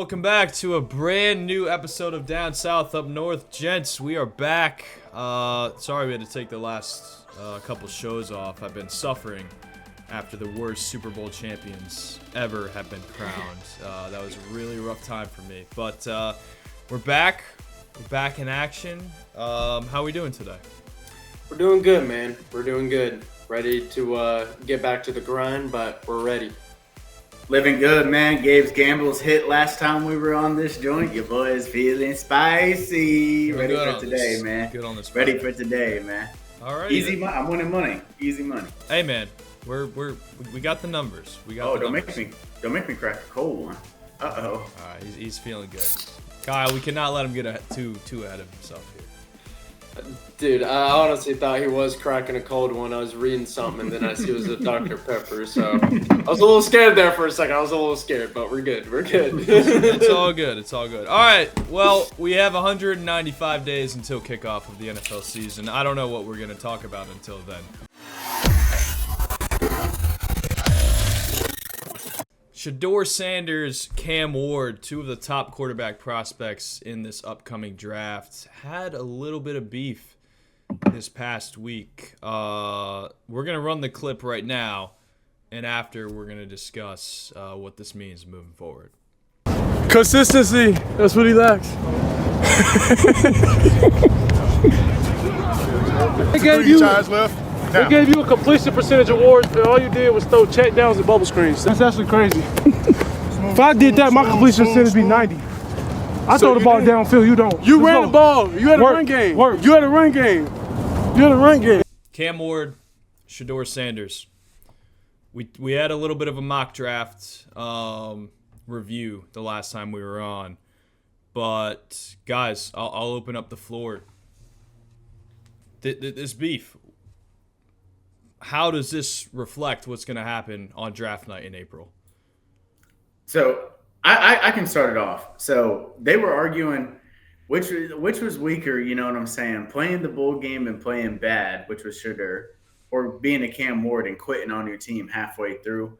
welcome back to a brand new episode of Down South Up North. Gents, we are back. Sorry we had to take the last couple shows off. I've been suffering after the worst Super Bowl champions ever have been crowned. That was a really rough time for me. But we're back. We're back in action. How are we doing today? We're doing good, man. We're doing good. Ready to get back to the grind, but we're ready. Living good, man. Gabe's Gambles hit last time we were on this joint. Your boy is feeling spicy. Ready for today, man. Good on this. Ready for today, man. All right. Easy money. I'm winning money. Easy money. Hey, man. We got the numbers. Don't make me crack a cold one. Uh-oh. All right, he's feeling good. Kyle, we cannot let him get too ahead of himself here. Dude, I honestly thought he was cracking a cold one. I was reading something, and then I see it was a Dr. Pepper. So I was a little scared there for a second. I was a little scared, but we're good. We're good. It's all good. It's all good. All right. Well, we have 195 days until kickoff of the NFL season. I don't know what we're going to talk about until then. Shedeur Sanders, Cam Ward, two of the top quarterback prospects in this upcoming draft, had a little bit of beef this past week. We're going to run the clip right now, and after we're going to discuss what this means moving forward. Consistency, that's what he lacks. They gave you a completion percentage award, and all you did was throw check downs and bubble screens. That's actually crazy. If I did that, my completion percentage would be 90. I throw the ball downfield, you don't. You ran the ball. You had a run game. You had a run game. You had a run game. Cam Ward, Shedeur Sanders. We had a little bit of a mock draft review the last time we were on. But, guys, I'll open up the floor. This beef, how does this reflect what's going to happen on draft night in April? So I can start it off. So they were arguing which was weaker, you know what I'm saying? Playing the bowl game and playing bad, which was Shedeur, or being a Cam Ward and quitting on your team halfway through.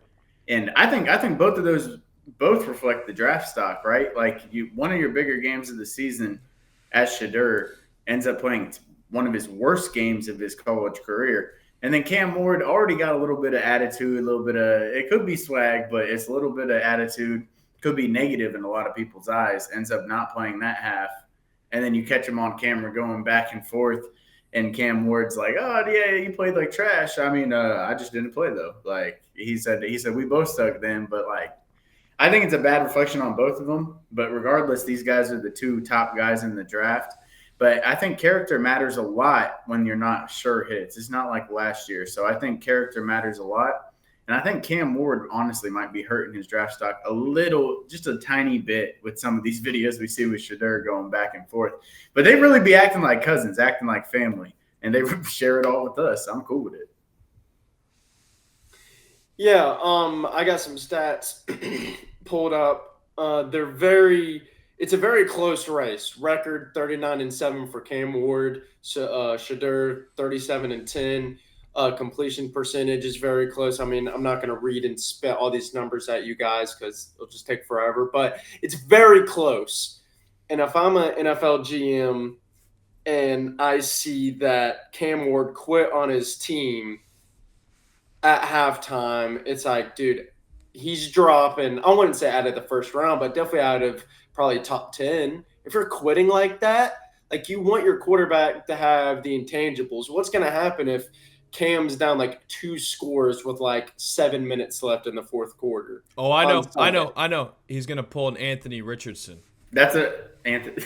And I think both of those reflect the draft stock, right? Like one of your bigger games of the season as Shedeur ends up playing one of his worst games of his college career. And then Cam Ward already got a little bit of attitude, a little bit of – it could be swag, but it's a little bit of attitude. Could be negative in a lot of people's eyes. Ends up not playing that half. And then you catch him on camera going back and forth, and Cam Ward's like, oh, yeah, you played like trash. I mean, I just didn't play, though. Like, he said we both suck then. But, like, I think it's a bad reflection on both of them. But regardless, these guys are the two top guys in the draft. But I think character matters a lot when you're not sure hits. It's not like last year. So I think character matters a lot. And I think Cam Ward honestly might be hurting his draft stock a little, just a tiny bit with some of these videos we see with Shedeur going back and forth. But they really be acting like cousins, acting like family. And they share it all with us. I'm cool with it. Yeah, I got some stats pulled up. It's a very close race. Record 39-7 for Cam Ward. Shedeur 37-10. Completion percentage is very close. I mean, I'm not going to read and spit all these numbers at you guys because it'll just take forever. But it's very close. And if I'm an NFL GM and I see that Cam Ward quit on his team at halftime, it's like, dude, he's dropping. I wouldn't say out of the first round, but definitely out of probably top 10. If you're quitting like that, like you want your quarterback to have the intangibles. What's going to happen if Cam's down like 2 scores with like 7 minutes left in the fourth quarter? Oh, I know. He's going to pull an Anthony Richardson. That's Anthony.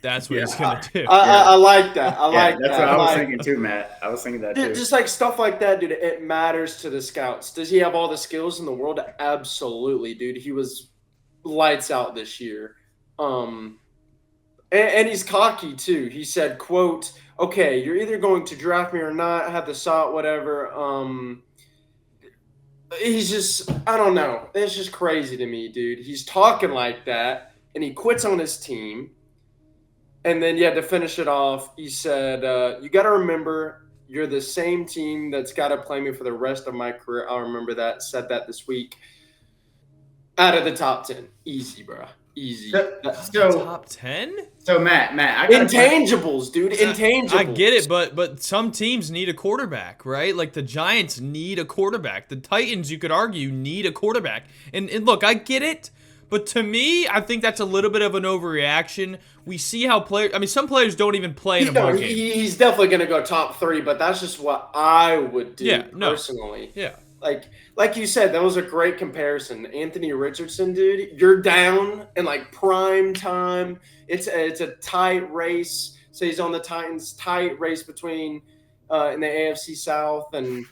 That's what he's going to do. I like that. I like that. That's what I was thinking too, Matt. I was thinking that too. Just like stuff like that, dude, it matters to the scouts. Does he have all the skills in the world? Absolutely, dude. He was lights out this year. And he's cocky too. He said, quote, okay, you're either going to draft me or not, have the shot, whatever. He's just, I don't know. It's just crazy to me, dude. He's talking like that, and he quits on his team. And then, to finish it off, he said, you got to remember, you're the same team that's got to play me for the rest of my career. I'll remember that. Said that this week. Out of the top 10. Easy, bro. Easy. So Top 10? So Matt, I got Intangibles, dude. Intangibles. I get it, but some teams need a quarterback, right? Like the Giants need a quarterback. The Titans, you could argue, need a quarterback. And look, I get it, but to me, I think that's a little bit of an overreaction. We see how players. I mean, some players don't even play in a bowl game. He's definitely going to go top 3, but that's just what I would do personally. Yeah. Like you said, that was a great comparison. Anthony Richardson, dude, you're down in like prime time. It's a tight race. So he's on the Titans, tight race between in the AFC South, and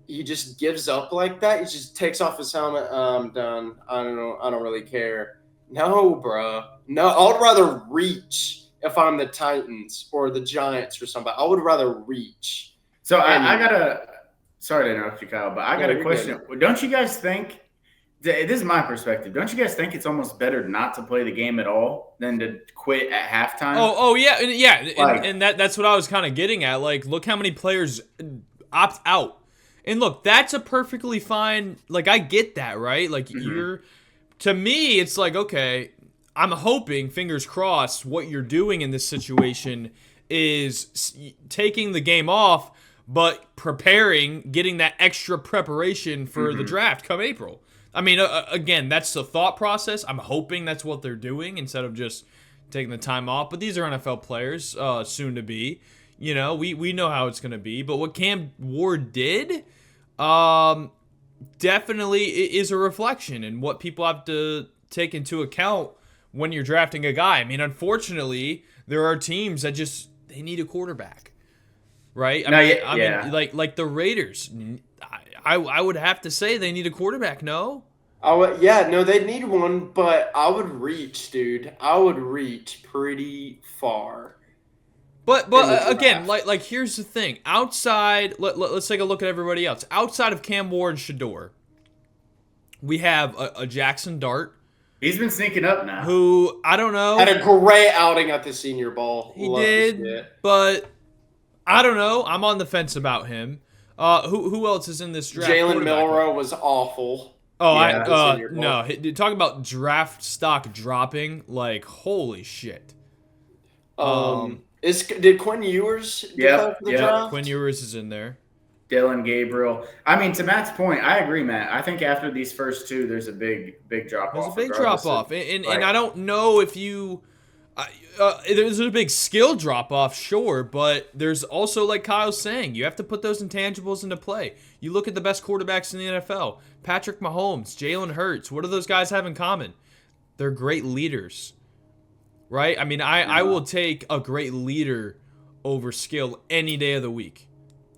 he just gives up like that. He just takes off his helmet. I'm done. I don't know. I don't really care. No, bro. No, I would rather reach if I'm the Titans or the Giants or somebody. I would rather reach. So I gotta. Sorry to interrupt you, Kyle, but I got a question. Good. Don't you guys think? This is my perspective. Don't you guys think it's almost better not to play the game at all than to quit at halftime? Oh yeah, and that's what I was kind of getting at. Like, look how many players opt out, and look, that's a perfectly fine. Like, I get that, right? Like, to me, it's like, okay, I'm hoping, fingers crossed, what you're doing in this situation is taking the game off, but preparing, getting that extra preparation for the draft come April. I mean, again, that's the thought process. I'm hoping that's what they're doing instead of just taking the time off. But these are NFL players, soon to be. You know, we know how it's going to be. But what Cam Ward did definitely is a reflection and what people have to take into account when you're drafting a guy. I mean, unfortunately, there are teams that just, they need a quarterback. Right? I mean, like the Raiders. I would have to say they need a quarterback, no? They need one, but I would reach, dude. I would reach pretty far. But again, like here's the thing. Outside, let's take a look at everybody else. Outside of Cam Ward and Shedeur, we have a Jackson Dart. He's been sneaking up now. Who, I don't know. Had a great outing at the Senior Bowl. He did, but I don't know. I'm on the fence about him. Who else is in this draft? Jalen Milroe was awful. Oh, no. Talk about draft stock dropping. Like, holy shit. Did Quinn Ewers get the draft? Quinn Ewers is in there. Dillon Gabriel. I mean, to Matt's point, I agree, Matt. I think after these first two, there's a big drop off. There's a big drop off, and I don't know if you. There's a big skill drop off, sure, but there's also, like Kyle's saying, you have to put those intangibles into play. You look at the best quarterbacks in the NFL: Patrick Mahomes, Jalen Hurts. What do those guys have in common? They're great leaders, right? I mean, I will take a great leader over skill any day of the week.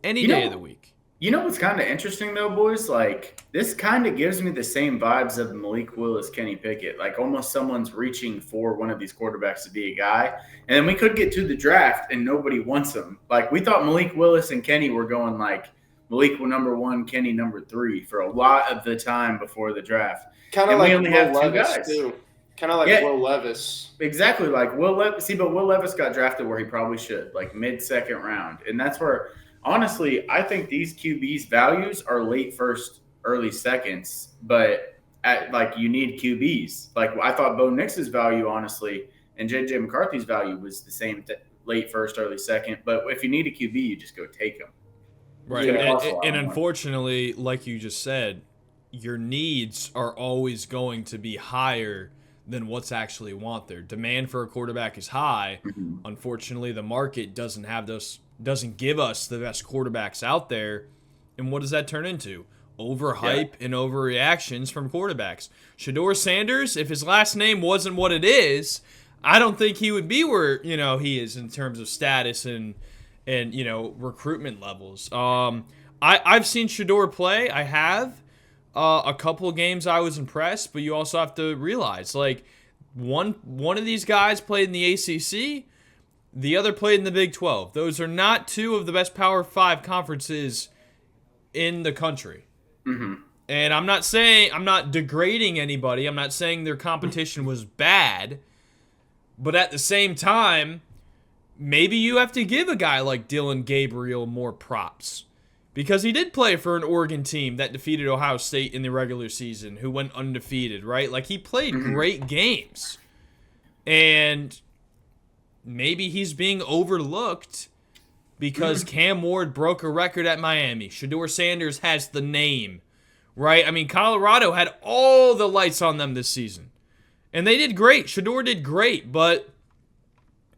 Any day of the week. You know what's kind of interesting, though, boys? Like, this kind of gives me the same vibes of Malik Willis, Kenny Pickett. Like, almost someone's reaching for one of these quarterbacks to be a guy. And then we could get to the draft, and nobody wants them. Like, we thought Malik Willis and Kenny were going, like, Malik number 1, Kenny number 3 for a lot of the time before the draft. Kind of like Will Levis, too. Kind of like Will Levis. Exactly, like Will Levis. See, but Will Levis got drafted where he probably should, like mid-second round. And that's where – honestly, I think these QBs' values are late first, early seconds, but you need QBs. Like, I thought Bo Nix's value, honestly, and J.J. McCarthy's value was the same, late first, early second. But if you need a QB, you just go take him. Right, and unfortunately, like you just said, your needs are always going to be higher than what's actually want there. Demand for a quarterback is high. Mm-hmm. Unfortunately, the market doesn't give us the best quarterbacks out there. And what does that turn into? Overhype and overreactions from quarterbacks. Shedeur Sanders, if his last name wasn't what it is, I don't think he would be where, he is in terms of status and recruitment levels. I've seen Shedeur play. I have. A couple of games I was impressed, but you also have to realize, like, one of these guys played in the ACC, the other played in the Big 12. Those are not two of the best Power 5 conferences in the country. Mm-hmm. And I'm not degrading anybody. I'm not saying their competition was bad. But at the same time, maybe you have to give a guy like Dillon Gabriel more props. Because he did play for an Oregon team that defeated Ohio State in the regular season, who went undefeated, right? Like, he played great games. And maybe he's being overlooked because Cam Ward broke a record at Miami. Shedeur Sanders has the name, right? I mean, Colorado had all the lights on them this season. And they did great. Shedeur did great, but,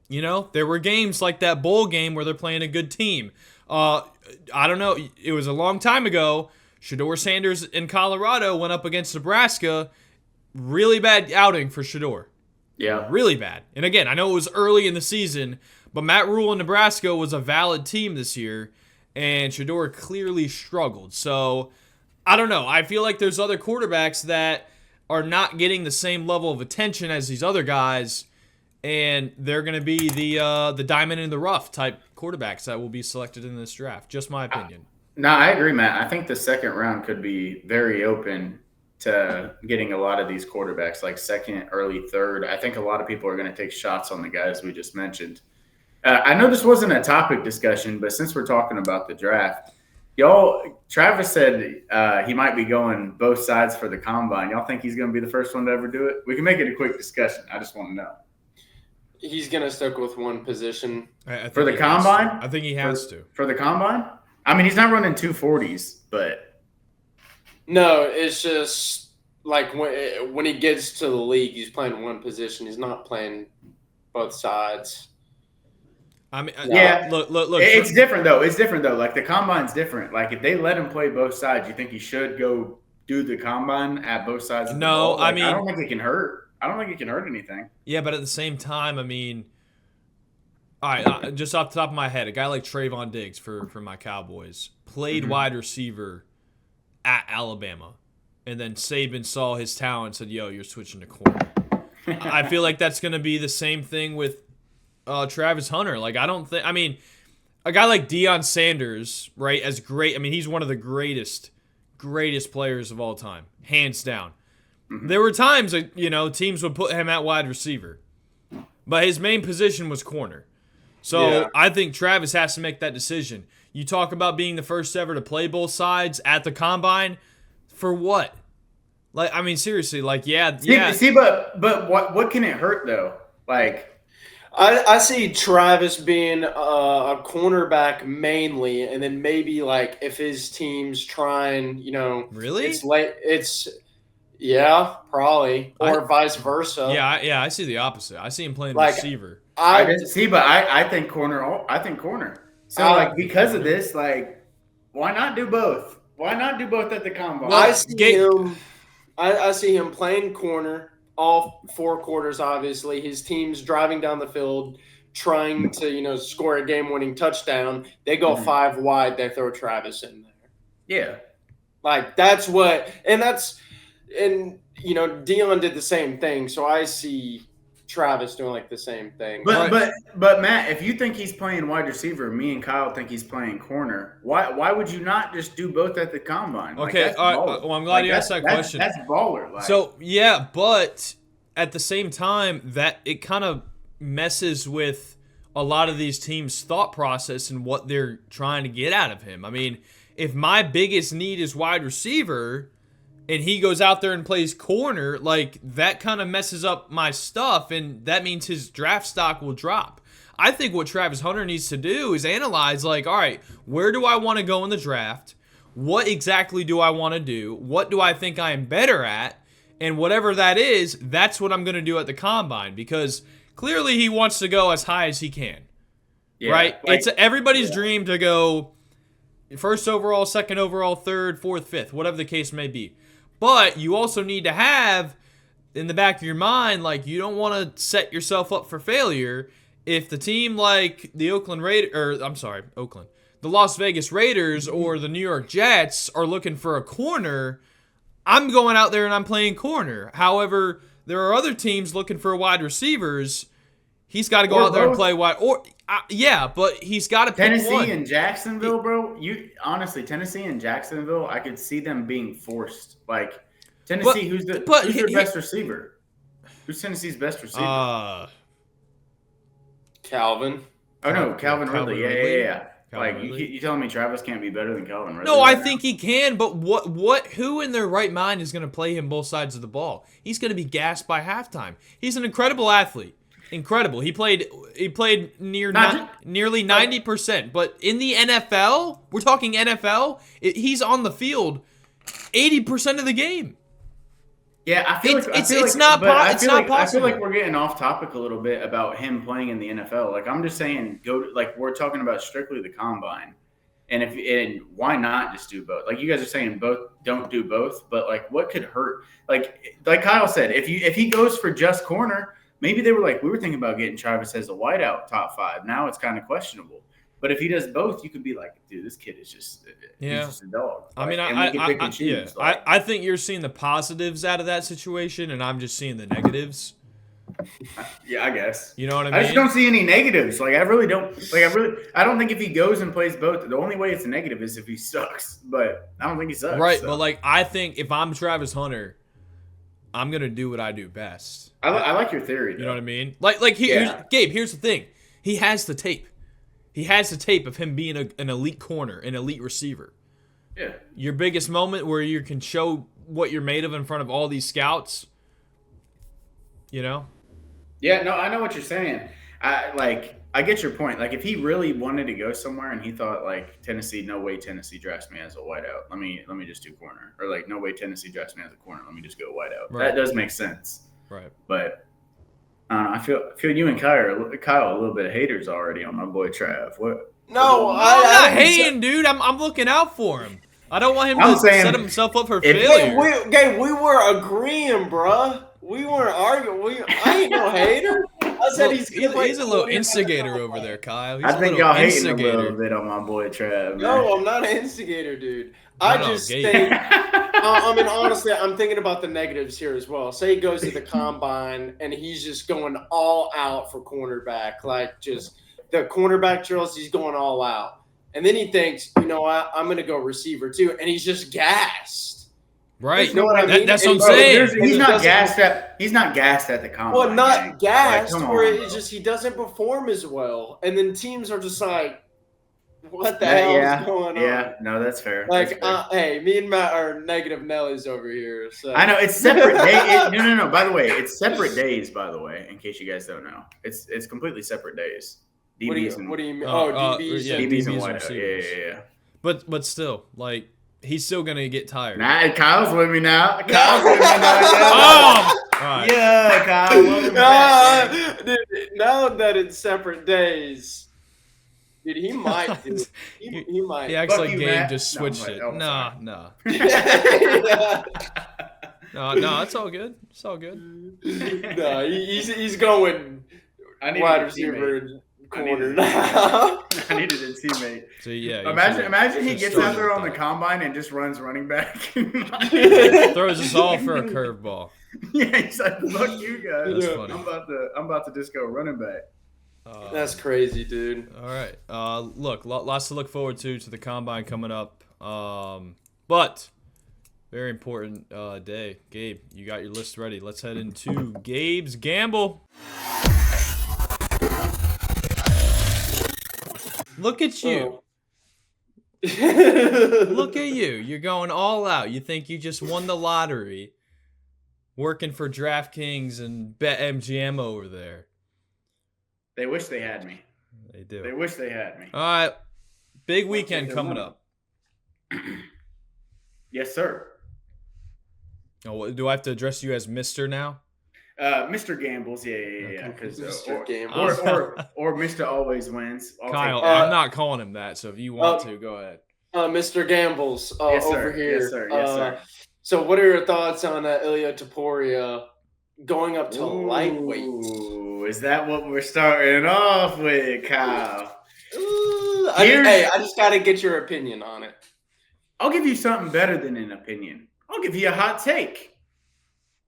you know, there were games like that bowl game where they're playing a good team. I don't know. It was a long time ago. Shedeur Sanders in Colorado went up against Nebraska. Really bad outing for Shedeur. Yeah. Really bad. And again, I know it was early in the season, but Matt Rule in Nebraska was a valid team this year, and Shedeur clearly struggled. So, I don't know. I feel like there's other quarterbacks that are not getting the same level of attention as these other guys, and they're going to be the diamond in the rough type quarterbacks that will be selected in this draft. Just my opinion. No, I agree, Matt. I think the second round could be very open to getting a lot of these quarterbacks, like second, early third. I think a lot of people are going to take shots on the guys we just mentioned. I know this wasn't a topic discussion, but since we're talking about the draft, Travis said he might be going both sides for the combine. Y'all think he's going to be the first one to ever do it? We can make it a quick discussion. I just want to know. He's going to stick with one position. For the combine? I think he has to. For the combine? I mean, he's not running 240s, but. No, it's just like when he gets to the league, he's playing one position. He's not playing both sides. I mean, yeah. Look. It's different though. It's different though. Like the combine's different. Like if they let him play both sides, you think he should go do the combine at both sides? Of the ball? Like, I mean, I don't think it can hurt. I don't think it can hurt anything. Yeah, but at the same time, I mean, all right, just off the top of my head, a guy like Trayvon Diggs for my Cowboys played wide receiver at Alabama, and then Saban saw his talent and said, "Yo, you're switching to corner." I feel like that's going to be the same thing with Travis Hunter. Like, I don't think – I mean, a guy like Deion Sanders, right, as great – I mean, he's one of the greatest players of all time, hands down. There were times that, you know, teams would put him at wide receiver, but his main position was corner. So I think Travis has to make that decision. You talk about being the first ever to play both sides at the combine. For what? Like, I mean, seriously, like, See, but what can it hurt though? Like, I see Travis being a cornerback mainly, and then maybe like if his team's trying, you know, really, it's late. Yeah, probably, or vice versa. Yeah, I see the opposite. I see him playing like, receiver. I think corner. I think corner. So like because of this, like, why not do both? Why not do both at the combine? I see him playing corner all 4 quarters. Obviously, his team's driving down the field, trying to, you know, score a game-winning touchdown. They go 5 wide. They throw Travis in there. Yeah, like and you know, Deion did the same thing. So I see Travis doing like the same thing. But Matt, if you think he's playing wide receiver, me and Kyle think he's playing corner. Why would you not just do both at the combine? Okay, well, I'm glad you asked that question. That's baller. Like. So yeah, but at the same time, that it kind of messes with a lot of these teams' thought process and what they're trying to get out of him. I mean, if my biggest need is wide receiver, and he goes out there and plays corner, like, that kind of messes up my stuff, and that means his draft stock will drop. I think what Travis Hunter needs to do is analyze, like, all right, where do I want to go in the draft? What exactly do I want to do? What do I think I am better at? And whatever that is, that's what I'm going to do at the combine, because clearly he wants to go as high as he can, right? Like, it's everybody's dream to go first overall, second overall, third, fourth, fifth, whatever the case may be. But you also need to have in the back of your mind, like, you don't want to set yourself up for failure if the team like the the Las Vegas Raiders or the New York Jets are looking for a corner. I'm going out there and I'm playing corner. However, there are other teams looking for wide receivers. He's got to go out there and play wide. But he's got to pick one. Tennessee and Jacksonville, bro. Tennessee and Jacksonville, I could see them being forced. Like Tennessee, who's their best receiver? Who's Tennessee's best receiver? Calvin. Oh no, Calvin Ridley. Yeah. Like you telling me Travis can't be better than Calvin Ridley? No, I think he can. But who in their right mind is going to play him both sides of the ball? He's going to be gassed by halftime. He's an incredible athlete. incredible. He played nearly 90%. But in the NFL, we're talking NFL, he's on the field 80% of the game. Yeah, I feel it's not possible. I feel like we're getting off topic a little bit about him playing in the NFL. Like I'm just saying, we're talking about strictly the combine, and why not just do both? Like you guys are saying, don't do both, but like what could hurt? Like Kyle said, if he goes for just corner, maybe we were thinking about getting Travis as a wideout top 5. Now it's kind of questionable. But if he does both, you could be like, dude, this kid is just he's just a dog. I mean, I think you're seeing the positives out of that situation, and I'm just seeing the negatives. Yeah, I guess. You know what I mean? I just don't see any negatives. Like I really don't. I don't think if he goes and plays both, the only way it's a negative is if he sucks. But I don't think he sucks. Right, so. but like I think if I'm Travis Hunter, I'm gonna do what I do best. I like your theory. Though. You know what I mean? Gabe. Here's the thing. He has the tape. He has the tape of him being an elite corner, an elite receiver. Yeah. Your biggest moment where you can show what you're made of in front of all these scouts. You know? Yeah, no, I know what you're saying. I get your point. Like if he really wanted to go somewhere and he thought like Tennessee, no way Tennessee drafts me as a wideout. Let me just do corner. Or like no way Tennessee drafts me as a corner. Let me just go wideout. Right. That does make sense. Right. But I feel you and Kyle a little bit of haters already on my boy Trav. What? No, I'm not hating, dude. I'm looking out for him. I don't want him to set himself up for failure. We were agreeing, bruh. We weren't arguing. I ain't no hater. I said he's a little instigator over there, Kyle. I think y'all hating a little bit on my boy Trav. Man. No, I'm not an instigator, dude. I think. I mean, honestly, I'm thinking about the negatives here as well. Say he goes to the combine and he's just going all out for cornerback, like just the cornerback drills. He's going all out, and then he thinks, you know what, I'm going to go receiver too, and he's just gassed. Right. You know what I mean? That's what I'm saying. He's not gassed at the combine. Well, not gassed, like, where it's just he doesn't perform as well, and then teams are just like, what the hell is going on? Yeah, no, that's fair. Like, hey, me and Matt are negative Nellies over here. So. I know it's separate days. No. By the way, it's separate days. By the way, in case you guys don't know, it's completely separate days. DBs what do you mean? DBs and wideout. Yeah. But still, like. He's still gonna get tired. Nah, Kyle's with me now. Oh! Right. Yeah, Kyle. Dude, now that it's separate days, dude, he might do. He might. He acts like Gabe Matt. just switched it. Nah. No, No, it's all good. It's all good. No, he's going wide receiver and corner now. I needed a teammate. So yeah. Imagine he gets out there on the combine and just runs running back. Throws us all for a curveball. Yeah, he's like, "Fuck you guys." That's funny. I'm about to just go running back. That's crazy, dude. All right. Look, lots to look forward to the combine coming up. But very important day. Gabe, you got your list ready. Let's head into Gabe's Gamble. Look at you. Look at you. You're going all out. You think you just won the lottery working for DraftKings and BetMGM over there. They wish they had me. They do. They wish they had me. All right. Big weekend coming up. Yes, sir. Oh, do I have to address you as Mr. now? Mr. Gambles, yeah. Mr. Gambles. Or Mr. Always Wins. Kyle, I'm not calling him that, so if you want to, go ahead. Mr. Gambles yes, over here. Yes, sir. So what are your thoughts on Ilia Topuria going up to lightweight? Ooh, is that what we're starting off with, Kyle? I just got to get your opinion on it. I'll give you something better than an opinion. I'll give you a hot take.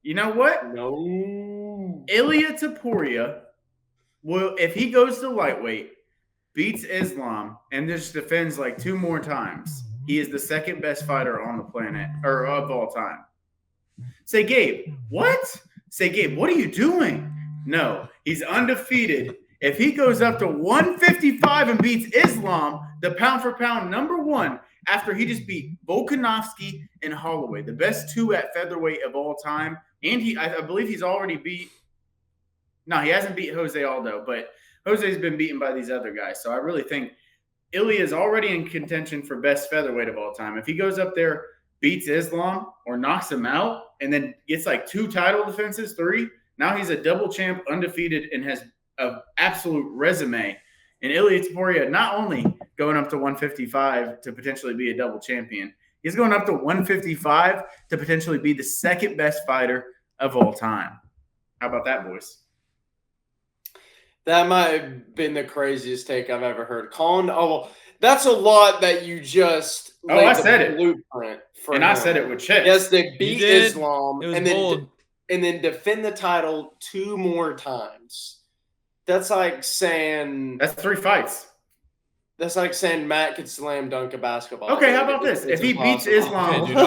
You know what? No. Ilia Topuria will, if he goes to lightweight, beats Islam, and just defends like 2 more times, he is the second best fighter on the planet, or of all time. Say, Gabe, what? Say, Gabe, what are you doing? No, he's undefeated. If he goes up to 155 and beats Islam, the pound for pound #1, after he just beat Volkanovski and Holloway, the best 2 at featherweight of all time. And I believe he's already beat No, he hasn't beat Jose Aldo, but Jose's been beaten by these other guys. So I really think Ilya is already in contention for best featherweight of all time. If he goes up there, beats Islam or knocks him out, and then gets like 2 title defenses, 3, now he's a double champ, undefeated, and has an absolute resume. And Ilya Topuria not only going up to 155 to potentially be a double champion, he's going up to 155 to potentially be the second best fighter of all time. How about that, boys? That might have been the craziest take I've ever heard. Colin, that's a lot that you just laid I the said it. blueprint for. And him. I said it with chest. Yes, they beat Islam It was and bold. then defend the title 2 more times. That's like saying That's 3 fights. That's like saying Matt could slam dunk a basketball. Okay, how about this? If he beats Islam, Okay, dude,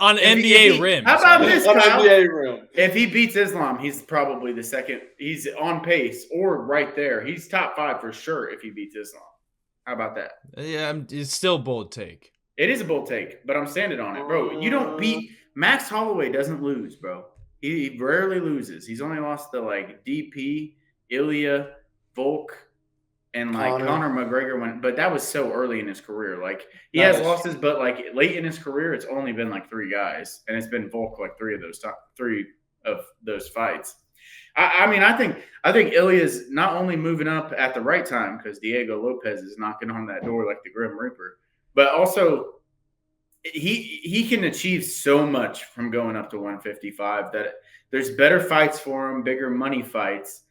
on NBA rims. How about this, On Kyle? NBA room. If he beats Islam, he's probably the second. He's on pace or right there. He's top 5 for sure if he beats Islam. How about that? Yeah, it's still a bold take. It is a bold take, but I'm standing on it, bro. You don't beat Max Holloway. Doesn't lose, bro. He rarely loses. He's only lost to like DP, Ilya, Volk, and like Conor McGregor but that was so early in his career. Like he has losses, but like late in his career, it's only been like 3 guys, and it's been Volk like 3 of those fights. I mean, I think Ilya's not only moving up at the right time because Diego Lopez is knocking on that door like the Grim Reaper, but also he can achieve so much from going up to 155 that there's better fights for him, bigger money fights,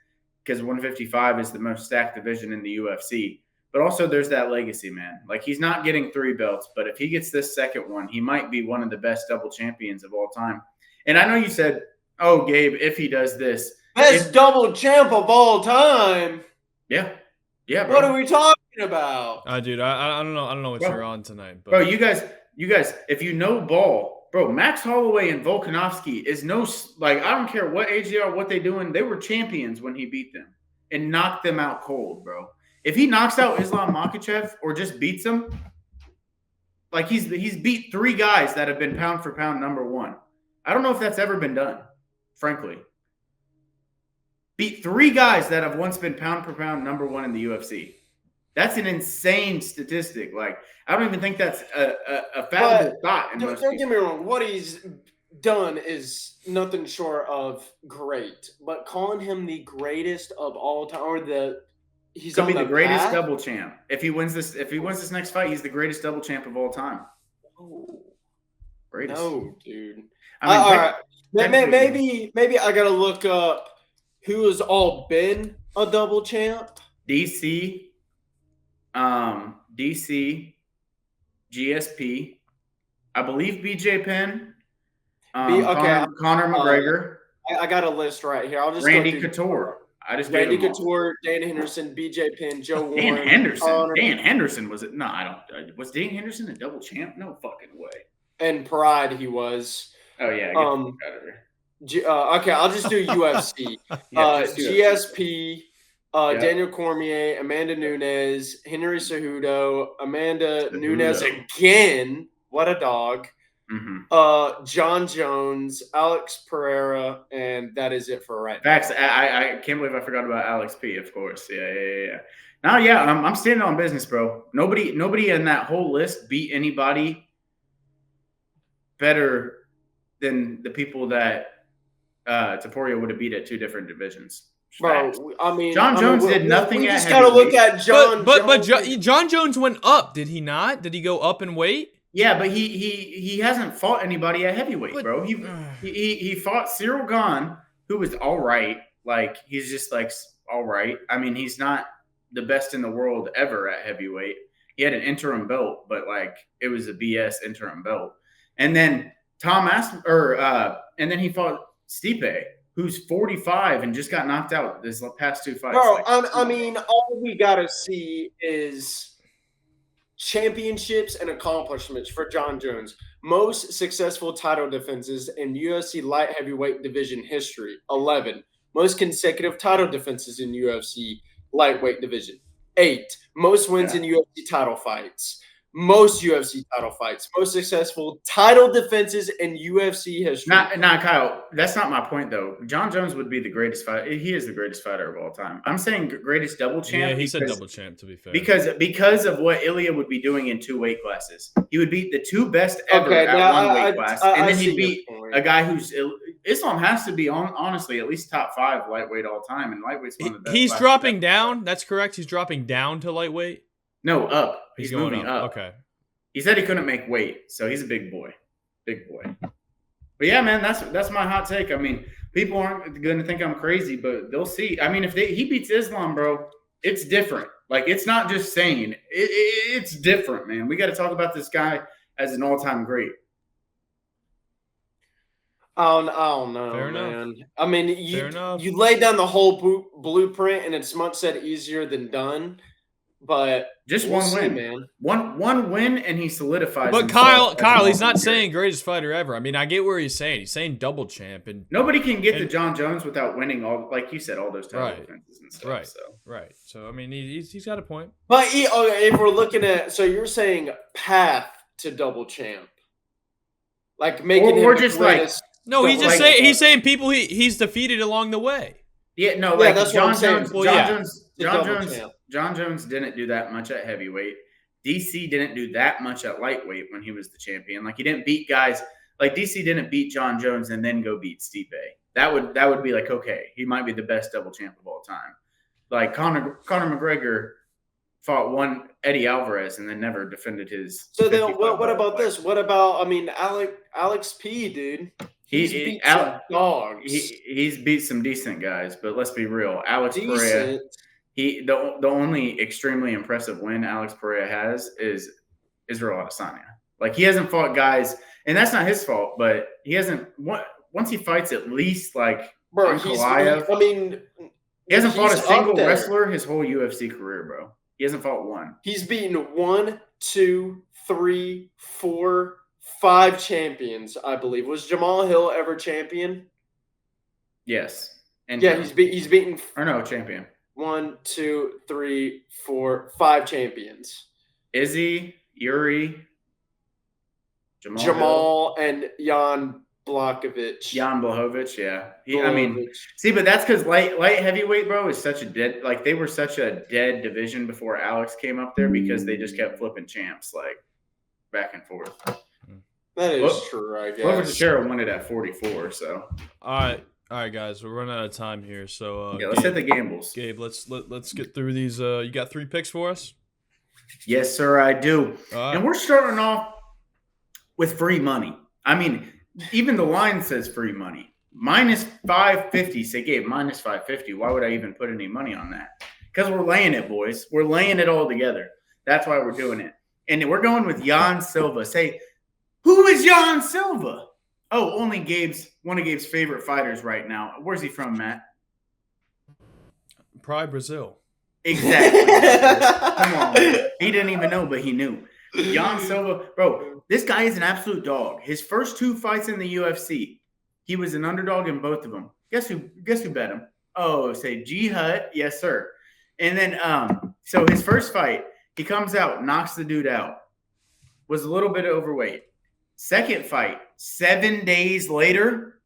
because 155 is the most stacked division in the UFC. But also there's that legacy, man. Like he's not getting 3 belts, but if he gets this second one, he might be one of the best double champions of all time. And I know you said, oh, Gabe, if he does this. Best double champ of all time. Yeah. Yeah, bro. What are we talking about? Dude, I don't know what you're on tonight. But. Bro, you guys, if you know ball, bro, Max Holloway and Volkanovski is no, like, I don't care what age they are, what they doing. They were champions when he beat them and knocked them out cold, bro. If he knocks out Islam Makhachev or just beats him, like he's beat 3 guys that have been pound for pound number 1. I don't know if that's ever been done, frankly. Beat 3 guys that have once been pound for pound number 1 in the UFC. That's an insane statistic. Like, I don't even think that's a fathomable thought. Don't get me wrong. What he's done is nothing short of great. But calling him the greatest of all time, or he's could be the greatest double champ. If he wins this next fight, he's the greatest double champ of all time. Oh, greatest. No, dude. I mean, all right. Maybe I gotta look up who has all been a double champ. DC, GSP, I believe BJ Penn, Conor McGregor. I got a list right here. I'll just Randy Couture. Randy Couture, Dan Henderson, BJ Penn, Joe Warren. Dan Henderson. Dan Henderson was it? No, I don't. Was Dan Henderson a double champ? No fucking way. And Pride, he was. Oh yeah. Okay, I'll just do UFC. GSP, Daniel Cormier, Amanda Nunes, Henry Cejudo, Amanda Nunes again. What a dog. Mm-hmm. John Jones, Alex Pereira, and that is it for right now. Facts. I can't believe I forgot about Alex P. Of course. Yeah. Now, I'm standing on business, bro. Nobody in that whole list beat anybody better than the people that Topuria would have beat at 2 different divisions. Bro, I mean, John Jones did nothing. We just gotta look at John. But John Jones went up, did he not? Did he go up in weight? Yeah, but he hasn't fought anybody at heavyweight, bro. He fought Cyril Gane, who was all right. Like he's just like all right. I mean, he's not the best in the world ever at heavyweight. He had an interim belt, but like it was a BS interim belt. And then and then he fought Stipe, who's 45 and just got knocked out this past 2 fights. Bro, I mean, all we gotta see is championships and accomplishments for John Jones. Most successful title defenses in UFC light heavyweight division history, 11. Most consecutive title defenses in UFC lightweight division, 8. Most wins in UFC title fights. most UFC title fights, most successful title defenses in UFC history. Not Kyle. That's not my point, though. John Jones would be the greatest fighter. He is the greatest fighter of all time. I'm saying greatest double champ. Yeah, he said double champ, to be fair. Because of what Ilya would be doing in 2 weight classes. He would beat the 2 best ever at one weight class. And then he'd beat a guy who's – Islam has to be, honestly, at least top 5 lightweight all time. And lightweight's one of the best. He's dropping down. That's correct. He's dropping down to lightweight. No, up. He's going moving up. Okay. He said he couldn't make weight, so he's a big boy. Big boy. But yeah, man, that's my hot take. I mean, people aren't going to think I'm crazy, but they'll see. I mean, if he beats Islam, bro, it's different. Like, it's not just saying. It's different, man. We got to talk about this guy as an all-time great. I don't know, Fair man. enough. I mean, you lay down the whole blueprint, and it's much said easier than done. But just we'll one win, man. One win, and he solidifies. But Kyle, he's not saying greatest fighter ever. I mean, I get where he's saying. He's saying double champ, and nobody can get to John Jones without winning all, like you said, all those title defenses and stuff. Right, so. right. So I mean, he's got a point. But if we're looking at, so you're saying path to double champ, like making him just greatest, no, he's just saying he's saying people he's defeated along the way. Yeah, no, like that's John what I'm Jones. saying. John Jones didn't do that much at heavyweight. DC didn't do that much at lightweight when he was the champion. Like, he didn't beat guys like DC didn't beat John Jones and then go beat Stipe. That would be like, okay, he might be the best double champ of all time. Like Conor McGregor fought one Eddie Alvarez and then never defended his. So then, what about this? What about Alex P, dude? He's beat some dogs. He's beat some decent guys, but let's be real. Alex Pereira. The only extremely impressive win Alex Pereira has is Israel Adesanya. Like, he hasn't fought guys, and that's not his fault, but he hasn't. Once he fights at least like Ankalaev, he hasn't fought a single wrestler his whole UFC career, bro. He hasn't fought one. He's beaten 1, 2, 3, 4, 5 champions, I believe. Was Jamal Hill ever champion? Yes. And yeah, he's beaten. Or no, champion. 1, 2, 3, 4, 5 champions. Izzy, Yuri, Jamal and Jan Blachowicz. Jan Blachowicz, yeah. I mean, see, but that's because light heavyweight, bro, is such a dead. Like, they were such a dead division before Alex came up there because they just kept flipping champs like back and forth. That is true, I guess. Glover Teixeira won it at 44. So. All right, guys, we're running out of time here. So let's hit the gambles. Gabe, let's get through these. You got 3 picks for us? Yes, sir, I do. Right. And we're starting off with free money. I mean, even the line says free money. Minus 550. Say, Gabe, minus 550. Why would I even put any money on that? Because we're laying it, boys. We're laying it all together. That's why we're doing it. And we're going with Jan Silva. Say, who is Jan Silva? Oh, only one of Gabe's favorite fighters right now. Where's he from, Matt? Probably Brazil. Exactly. Come on, man. He didn't even know, but he knew. Jan Silva, bro, this guy is an absolute dog. His first 2 fights in the UFC, he was an underdog in both of them. Guess who bet him? Oh, say G Hut. Yes, sir. And then, so his first fight, he comes out, knocks the dude out. Was a little bit overweight. Second fight, 7 days later,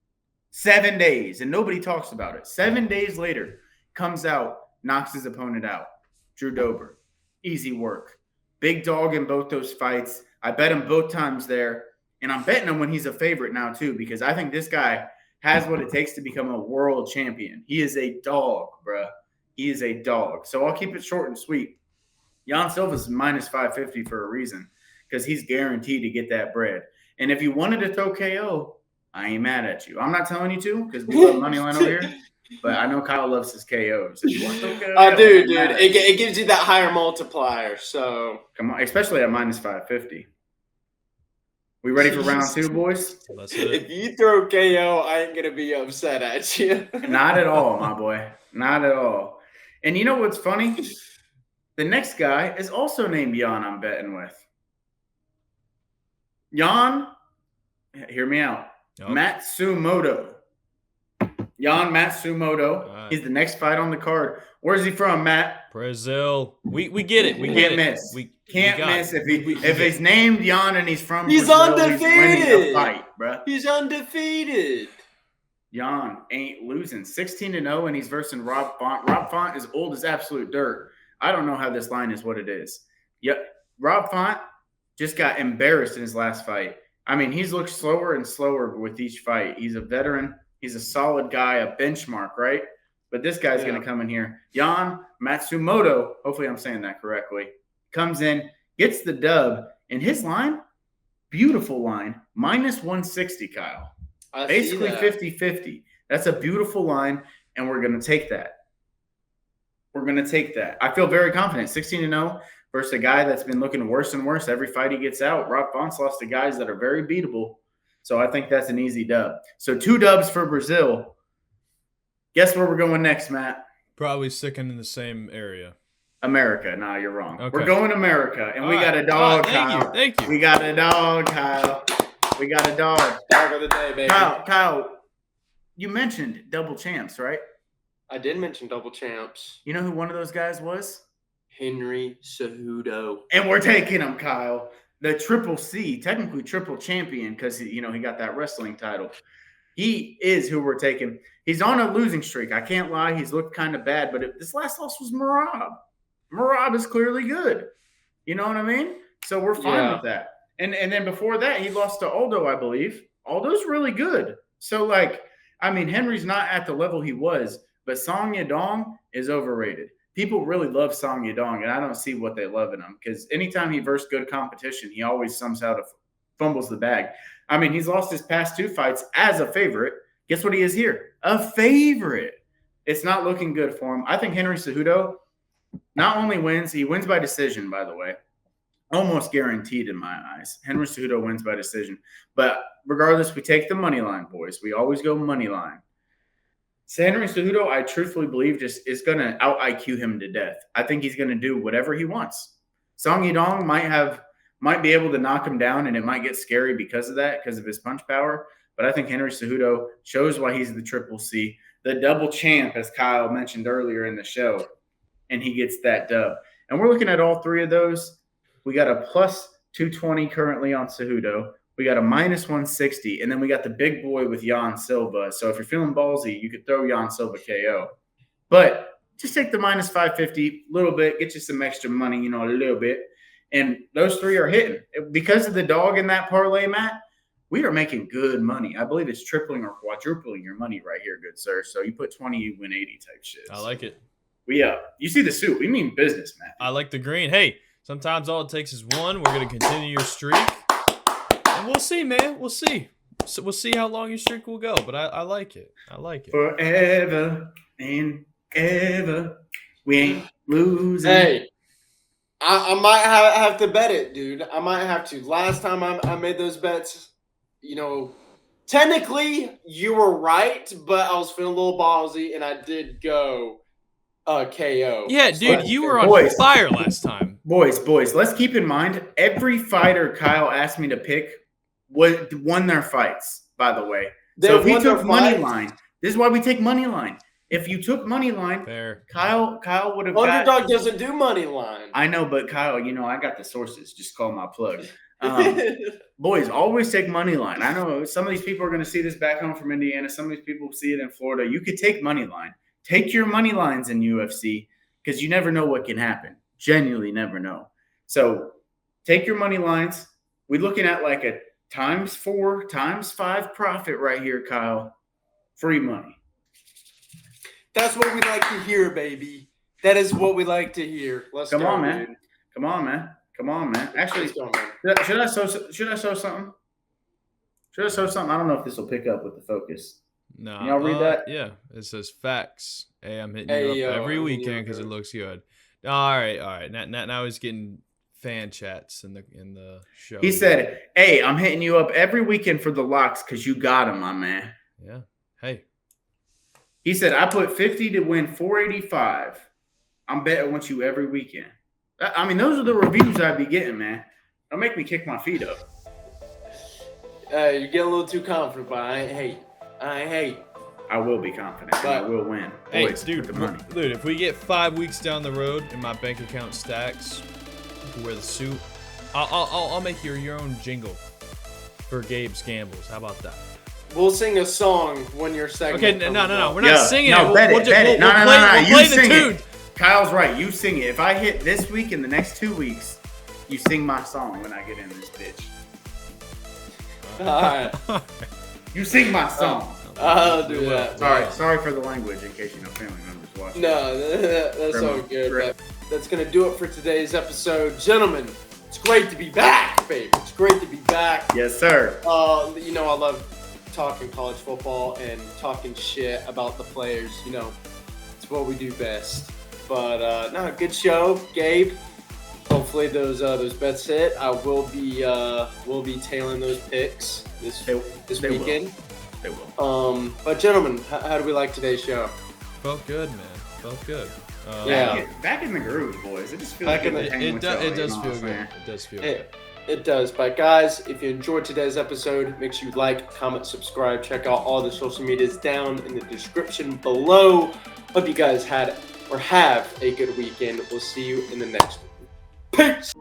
7 days, and nobody talks about it. 7 days later, comes out, knocks his opponent out. Drew Dober. Easy work. Big dog in both those fights. I bet him both times there, and I'm betting him when he's a favorite now too, because I think this guy has what it takes to become a world champion. He is a dog, bruh. He is a dog. So I'll keep it short and sweet. Jan Silva's minus 550 for a reason, because he's guaranteed to get that bread. And if you wanted to throw KO, I ain't mad at you. I'm not telling you to, because we love money line over here. But I know Kyle loves his KOs. If you want to throw KO, I do, dude. It gives you that higher multiplier. So come on, especially at minus 550. We ready for round 2, boys? If you throw KO, I ain't gonna be upset at you. Not at all, my boy. Not at all. And you know what's funny? The next guy is also named Jan. I'm betting with. Jan, hear me out. Yep. Matsumoto. Jan Matsumoto. All right. He's the next fight on the card. Where's he from, Matt? Brazil. We get it. We Can't get miss. it. We Can't got miss it. if he's named Jan and he's from He's Brazil, undefeated. He's winning a fight, bro. He's undefeated. Jan ain't losing. 16-0, and he's versing Rob Font. Rob Font is old as absolute dirt. I don't know how this line is what it is. Yep. Rob Font just got embarrassed in his last fight. I mean, he's looked slower and slower with each fight. He's a veteran. He's a solid guy, a benchmark, right? But this guy's going to come in here. Jan Matsumoto, hopefully I'm saying that correctly, comes in, gets the dub, and his line, beautiful line, minus 160, Kyle. Basically 50-50. That's a beautiful line, and we're going to take that. We're going to take that. I feel very confident. 16-0 versus a guy that's been looking worse and worse every fight he gets out. Rob Font's lost to guys that are very beatable. So I think that's an easy dub. So 2 dubs for Brazil. Guess where we're going next, Matt? Probably sticking in the same area. America. Nah, you're wrong. Okay. We're going America, and we All got right. a dog, Thank Kyle. you. Thank you. We got a dog, Kyle. We got a dog. Dog of the day, baby. Kyle, you mentioned double champs, right? I did mention double champs. You know who one of those guys was? Henry Cejudo. And we're taking him, Kyle. The triple C, technically triple champion, because he got that wrestling title. He is who we're taking. He's on a losing streak. I can't lie. He's looked kind of bad, but this last loss was Merab. Merab is clearly good. You know what I mean? So we're fine with that. And then before that, he lost to Aldo, I believe. Aldo's really good. So, Henry's not at the level he was, but Song Yadong is overrated. People really love Song Yadong, and I don't see what they love in him because anytime he versus good competition, he always somehow fumbles the bag. I mean, he's lost his past 2 fights as a favorite. Guess what he is here? A favorite. It's not looking good for him. I think Henry Cejudo not only wins, he wins by decision, by the way. Almost guaranteed in my eyes. Henry Cejudo wins by decision. But regardless, we take the money line, boys. We always go money line. So Henry Cejudo, I truthfully believe, just is going to out-IQ him to death. I think he's going to do whatever he wants. Song Yadong might be able to knock him down, and it might get scary because of that, because of his punch power. But I think Henry Cejudo shows why he's the triple C, the double champ, as Kyle mentioned earlier in the show, and he gets that dub. And we're looking at all 3 of those. We got a plus 220 currently on Cejudo. We got a minus 160, and then we got the big boy with Jan Silva. So if you're feeling ballsy, you could throw Jan Silva KO. But just take the minus 550 a little bit, get you some extra money, a little bit. And those 3 are hitting. Because of the dog in that parlay, Matt, we are making good money. I believe it's tripling or quadrupling your money right here, good sir. So you put 20, you win 80 type shit. I like it. You see the suit. We mean business, Matt. I like the green. Hey, sometimes all it takes is one. We're going to continue your streak. And we'll see, man. We'll see. So we'll see how long your streak will go. But I like it. I like it. Forever and ever, we ain't losing. Hey, I might have to bet it, dude. I might have to. Last time I made those bets, technically you were right, but I was feeling a little ballsy, and I did go KO. Yeah, dude, you were on fire last time. Boys, let's keep in mind, every fighter Kyle asked me to pick won their fights, by the way. So if he took money line, this is why we take money line. If you took money line, fair. Kyle would have Underdog doesn't do money line. I know, but Kyle, I got the sources. Just call my plug. Boys, always take money line. I know some of these people are going to see this back home from Indiana. Some of these people see it in Florida. You could take money line. Take your money lines in UFC because you never know what can happen. Genuinely never know. So take your money lines. We're looking at like a ×4, ×5 profit right here, Kyle. Free money. That's what we like to hear, baby. That is what we like to hear. Come on, man. Dude. Come on, man. Actually, should I show something? Should I show something? I don't know if this will pick up with the focus. No. Can y'all read that? Yeah. It says facts. Hey, I'm hitting you up every weekend because it looks good. All right. Now he's getting fan chats in the show. He said, "Hey, I'm hitting you up every weekend for the locks because you got them, my man." Yeah. Hey. He said, "I put 50 to win 485. I'm betting once you every weekend." I mean, those are the reviews I'd be getting, man. Don't make me kick my feet up. You're getting a little too confident, but I ain't hate. I will be confident. And I will win. Hey, Boys, dude, put the money. dude, if we get 5 weeks down the road and my bank account stacks, you can wear the suit. I'll make your own jingle for Gabe's Gambles. How about that? We'll sing a song when your segment. Okay, no, comes up. We're not singing it. Bet it. No. We'll You play the sing tune. it. Kyle's right. You sing it. If I hit this week in the next 2 weeks, you sing my song when I get in this bitch. All right. You sing my song. I'll do that. Sorry for the language in case you know family members watching. No, that's all good. Grandma. But that's going to do it for today's episode. Gentlemen, it's great to be back, baby. It's great to be back. Yes, sir. You know, I love talking college football and talking shit about the players. You know, it's what we do best. But, no, good show, Gabe. Hopefully those bets hit. I will be tailing those picks this weekend. They will. But gentlemen, how do we like today's show? Felt good, man. Felt good. Yeah. Back in the groove, boys. It just feels Back good in to hang It with y'all, does you know feel what I'm good. saying? It does feel good. It does. But guys, if you enjoyed today's episode, make sure you like, comment, subscribe. Check out all the social medias down in the description below. Hope you guys had or have a good weekend. We'll see you in the next one. Peace.